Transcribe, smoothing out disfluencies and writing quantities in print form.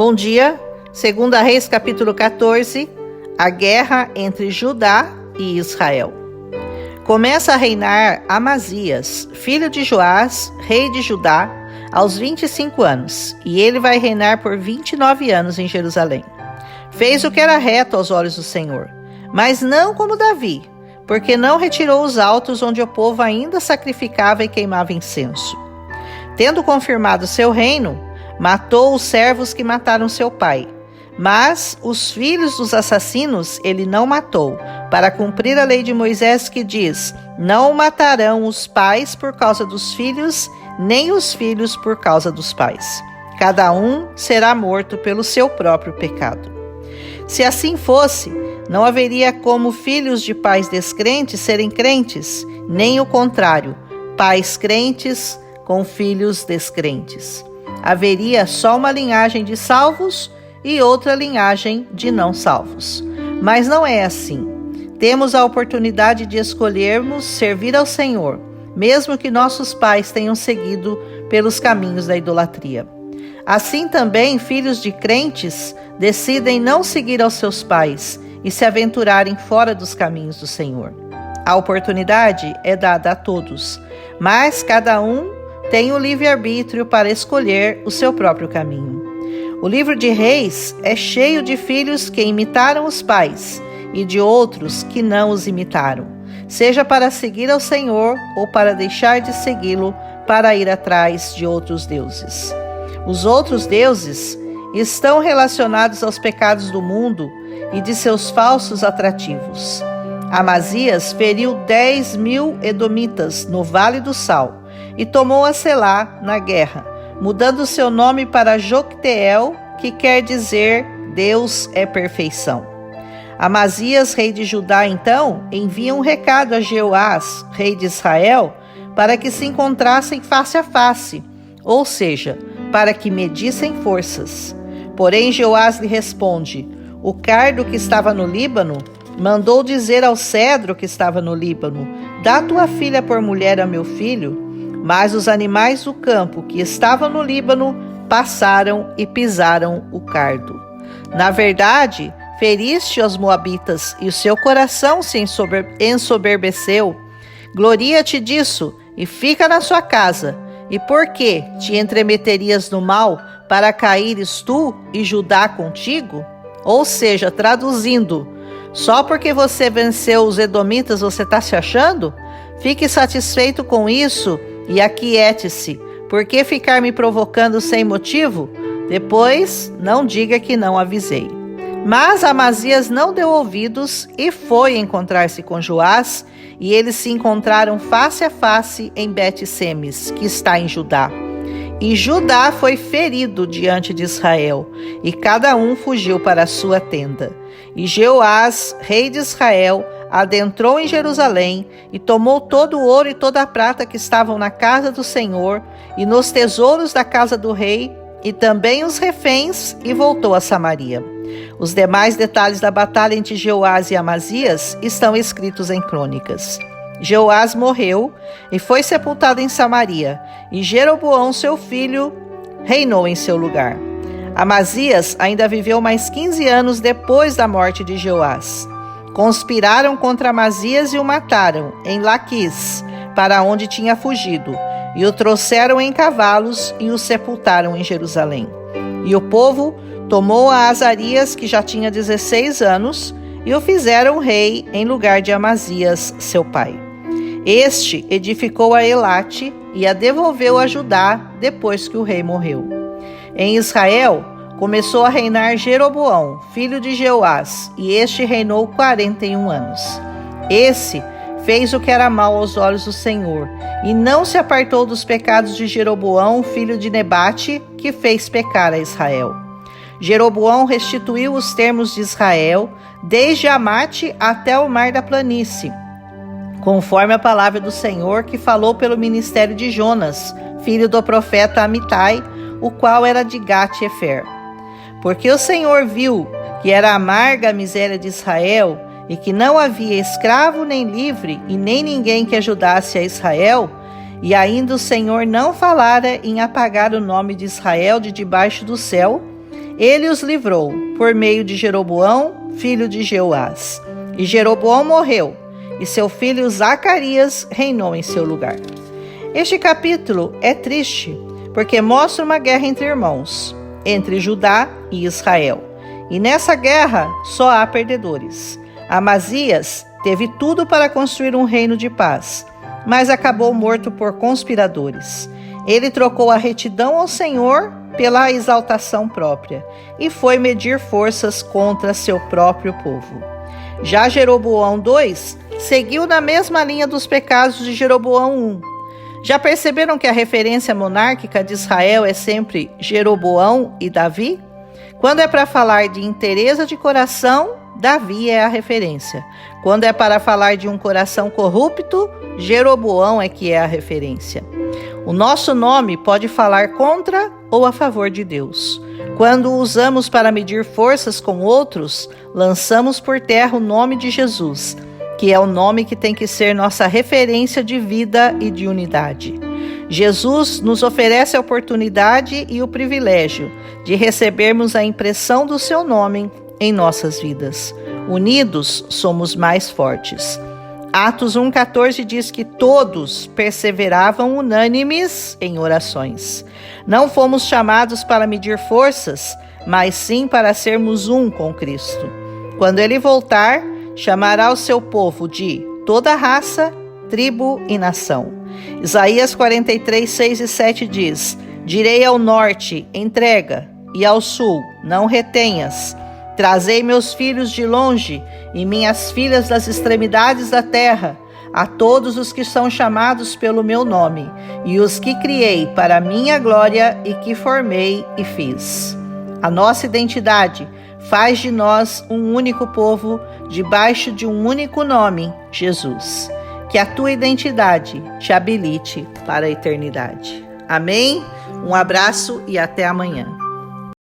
Bom dia, 2 Reis capítulo 14, a guerra entre Judá e Israel. Começa a reinar Amazias, filho de Joás, rei de Judá, aos 25 anos, e ele vai reinar por 29 anos em Jerusalém. Fez o que era reto aos olhos do Senhor, mas não como Davi, porque não retirou os altos onde o povo ainda sacrificava e queimava incenso. Tendo confirmado seu reino, matou os servos que mataram seu pai. Mas os filhos dos assassinos ele não matou, para cumprir a lei de Moisés que diz: não matarão os pais por causa dos filhos, nem os filhos por causa dos pais. Cada um será morto pelo seu próprio pecado. Se assim fosse, não haveria como filhos de pais descrentes serem crentes, nem o contrário, pais crentes com filhos descrentes. Haveria só uma linhagem de salvos e outra linhagem de não salvos. Mas não é assim. Temos a oportunidade de escolhermos servir ao Senhor, mesmo que nossos pais tenham seguido pelos caminhos da idolatria. Assim também, filhos de crentes decidem não seguir aos seus pais e se aventurarem fora dos caminhos do Senhor. A oportunidade é dada a todos, mas cada um tem o livre-arbítrio para escolher o seu próprio caminho. O livro de Reis é cheio de filhos que imitaram os pais e de outros que não os imitaram, seja para seguir ao Senhor ou para deixar de segui-lo para ir atrás de outros deuses. Os outros deuses estão relacionados aos pecados do mundo e de seus falsos atrativos. Amazias feriu 10.000 edomitas no Vale do Sal e tomou a Selá na guerra, mudando seu nome para Jocteel, que quer dizer Deus é perfeição. Amazias, rei de Judá, então, envia um recado a Jeoás, rei de Israel, para que se encontrassem face a face, ou seja, para que medissem forças. Porém, Jeoás lhe responde: o cardo que estava no Líbano mandou dizer ao cedro que estava no Líbano: dá tua filha por mulher a meu filho. Mas os animais do campo que estavam no Líbano passaram e pisaram o cardo. Na verdade, feriste os moabitas e o seu coração se ensoberbeceu. Gloria-te disso e fica na sua casa. E por que te entremeterias no mal para caíres tu e Judá contigo? Ou seja, traduzindo, só porque você venceu os edomitas você está se achando? Fique satisfeito com isso e aquiete-se. Por que ficar me provocando sem motivo? Depois, não diga que não avisei. Mas Amazias não deu ouvidos e foi encontrar-se com Joás, e eles se encontraram face a face em Bet-Semes, que está em Judá. E Judá foi ferido diante de Israel, e cada um fugiu para a sua tenda. E Jeoás, rei de Israel, adentrou em Jerusalém e tomou todo o ouro e toda a prata que estavam na casa do Senhor e nos tesouros da casa do rei, e também os reféns, e voltou a Samaria. Os demais detalhes da batalha entre Jeoás e Amazias estão escritos em crônicas. Jeoás morreu e foi sepultado em Samaria, e Jeroboão, seu filho, reinou em seu lugar. Amazias ainda viveu mais 15 anos depois da morte de Jeoás. Conspiraram contra Amazias e o mataram em Laquis, para onde tinha fugido, e o trouxeram em cavalos e o sepultaram em Jerusalém. E o povo tomou a Azarias, que já tinha 16 anos, e o fizeram rei em lugar de Amazias, seu pai. Este edificou a Elate e a devolveu a Judá depois que o rei morreu. Em Israel, começou a reinar Jeroboão, filho de Jeoás, e este reinou 41 anos. Esse fez o que era mal aos olhos do Senhor, e não se apartou dos pecados de Jeroboão, filho de Nebate, que fez pecar a Israel. Jeroboão restituiu os termos de Israel, desde Amate até o mar da planície, conforme a palavra do Senhor que falou pelo ministério de Jonas, filho do profeta Amitai, o qual era de Gat-Hefer. Porque o Senhor viu que era amarga a miséria de Israel e que não havia escravo nem livre e nem ninguém que ajudasse a Israel, e ainda o Senhor não falara em apagar o nome de Israel de debaixo do céu, Ele os livrou por meio de Jeroboão, filho de Jeoás. E Jeroboão morreu, e seu filho Zacarias reinou em seu lugar. Este capítulo é triste, porque mostra uma guerra entre irmãos, entre Judá e Israel. E nessa guerra só há perdedores. Amazias teve tudo para construir um reino de paz, mas acabou morto por conspiradores. Ele trocou a retidão ao Senhor pela exaltação própria e foi medir forças contra seu próprio povo. Já Jeroboão II seguiu na mesma linha dos pecados de Jeroboão I. Já perceberam que a referência monárquica de Israel é sempre Jeroboão e Davi? Quando é para falar de inteireza de coração, Davi é a referência. Quando é para falar de um coração corrupto, Jeroboão é que é a referência. O nosso nome pode falar contra ou a favor de Deus. Quando o usamos para medir forças com outros, lançamos por terra o nome de Jesus, que é o nome que tem que ser nossa referência de vida e de unidade. Jesus nos oferece a oportunidade e o privilégio de recebermos a impressão do seu nome em nossas vidas. Unidos, somos mais fortes. Atos 1,14 diz que todos perseveravam unânimes em orações. Não fomos chamados para medir forças, mas sim para sermos um com Cristo. Quando ele voltar, chamará o seu povo de toda raça, tribo e nação. Isaías 43, 6 e 7 diz: direi ao norte, entrega, e ao sul, não retenhas. Trazei meus filhos de longe e minhas filhas das extremidades da terra, a todos os que são chamados pelo meu nome, e os que criei para a minha glória e que formei e fiz. A nossa identidade faz de nós um único povo, debaixo de um único nome, Jesus. Que a tua identidade te habilite para a eternidade. Amém? Um abraço e até amanhã.